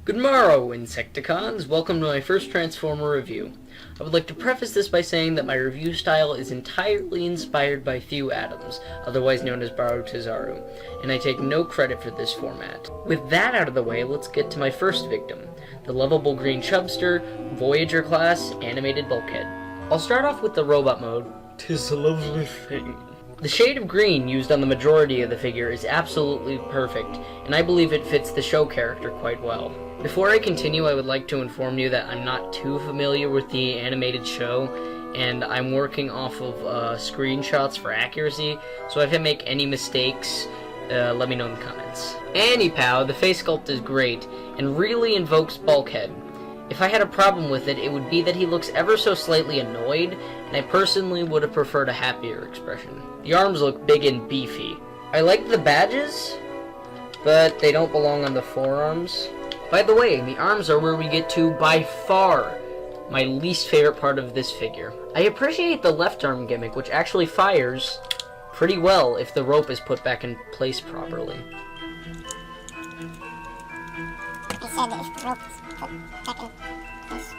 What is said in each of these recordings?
Good morrow, Insecticons! Welcome to my first Transformer review. I would like to preface this by saying that my review style is entirely inspired by Thew Adams, otherwise known as Baru Tezaru, and I take no credit for this format. With that out of the way, let's get to my first victim, the lovable green chubster, Voyager class, animated Bulkhead. I'll start off with the robot mode. 'Tis a lovely thing. The shade of green used on the majority of the figure is absolutely perfect, and I believe it fits the show character quite well. Before I continue, I would like to inform you that I'm not too familiar with the animated show, and I'm working off of screenshots for accuracy, so if I make any mistakes, let me know in the comments. Anyhow, the face sculpt is great, and really invokes Bulkhead. If I had a problem with it, it would be that he looks ever so slightly annoyed, and I personally would have preferred a happier expression. The arms look big and beefy. I like the badges, but they don't belong on the forearms. By the way, the arms are where we get to, by far, my least favorite part of this figure. I appreciate the left arm gimmick, which actually fires pretty well if the rope is put back in place properly. I said that if the rope is put back in place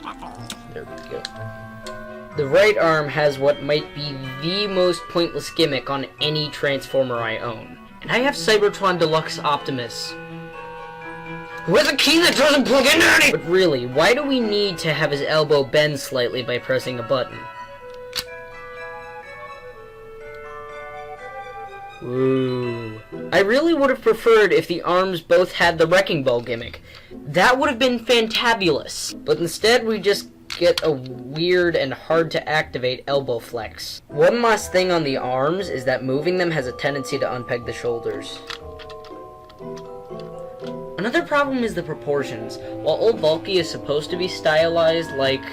properly. There we go. The right arm has what might be the most pointless gimmick on any Transformer I own. And I have Cybertron Deluxe Optimus with a key that doesn't plug into any! But really, why do we need to have his elbow bend slightly by pressing a button? Ooh. I really would have preferred if the arms both had the Wrecking Ball gimmick. That would have been fantabulous. But instead, we just get a weird and hard to activate elbow flex. One last thing on the arms is that moving them has a tendency to unpeg the shoulders. Another problem is the proportions. While old Bulky is supposed to be stylized like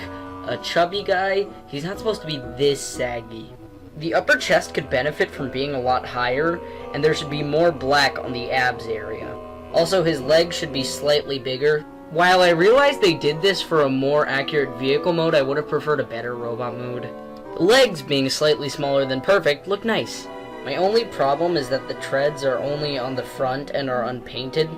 a chubby guy, he's not supposed to be this saggy. The upper chest could benefit from being a lot higher, and there should be more black on the abs area. Also, his legs should be slightly bigger. While I realize they did this for a more accurate vehicle mode, I would have preferred a better robot mode. The legs, being slightly smaller than perfect, look nice. My only problem is that the treads are only on the front and are unpainted.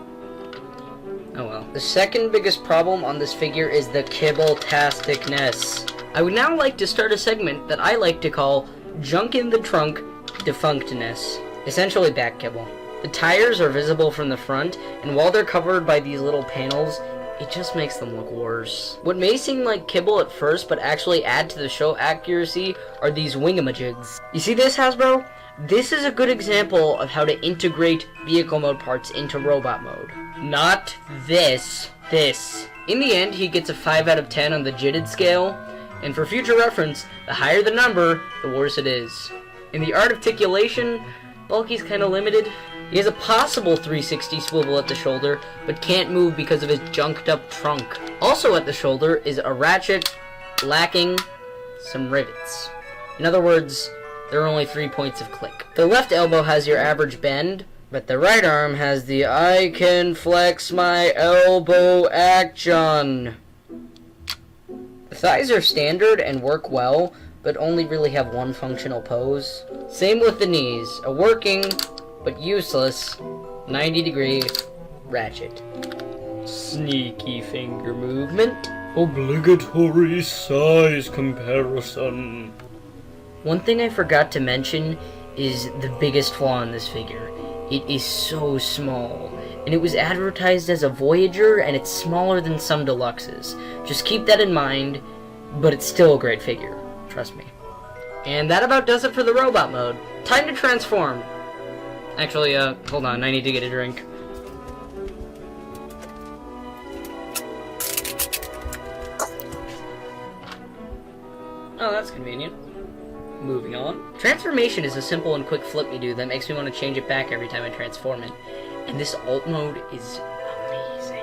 Oh well. The second biggest problem on this figure is the kibble-tasticness. I would now like to start a segment that I like to call Junk in the Trunk Defunctness. Essentially back kibble. The tires are visible from the front, and while they're covered by these little panels, it just makes them look worse. What may seem like kibble at first, but actually add to the show accuracy, are these wingamajigs. You see this, Hasbro? This is a good example of how to integrate vehicle mode parts into robot mode. Not this. This. In the end, he gets a 5 out of 10 on the jitted scale, and for future reference, the higher the number, the worse it is. In the articulation, Bulky's kinda limited. He has a possible 360 swivel at the shoulder, but can't move because of his junked up trunk. Also at the shoulder is a ratchet lacking some rivets. In other words, there are only 3 points of click. The left elbow has your average bend, but the right arm has the I can flex my elbow action. The thighs are standard and work well, but only really have one functional pose. Same with the knees, a working but useless 90-degree ratchet. Sneaky finger movement. Obligatory size comparison. One thing I forgot to mention is the biggest flaw in this figure. It is so small, and it was advertised as a Voyager, and it's smaller than some deluxes. Just keep that in mind, but it's still a great figure. Trust me. And that about does it for the robot mode. Time to transform. Actually, hold on, I need to get a drink. Oh, that's convenient. Moving on. Transformation is a simple and quick flip-me-do that makes me want to change it back every time I transform it. And this alt mode is amazing.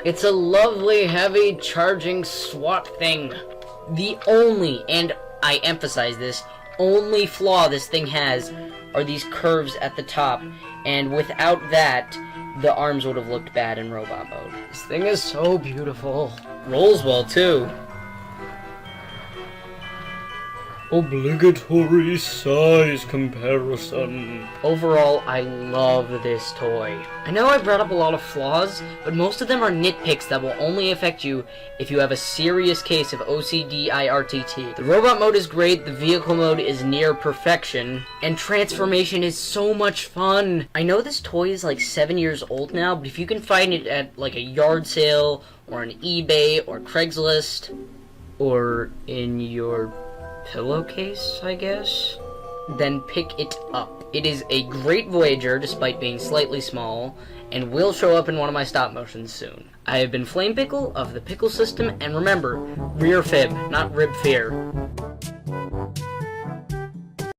It's a lovely, heavy, charging SWAT thing. The only, and I emphasize this, only flaw this thing has are these curves at the top, and without that, the arms would have looked bad in robot mode. This thing is so beautiful. Rolls well, too. Obligatory size comparison. Overall, I love this toy. I know I brought up a lot of flaws, but most of them are nitpicks that will only affect you if you have a serious case of OCD-IRTT. The robot mode is great, the vehicle mode is near perfection, and transformation is so much fun. I know this toy is like 7 years old now, but if you can find it at like a yard sale, or an eBay, or Craigslist, or in your pillowcase, I guess, then pick it up. It is a great Voyager, despite being slightly small, and will show up in one of my stop motions soon. I have been Flame Pickle of the Pickle System, and remember, rear fib, not rib fear.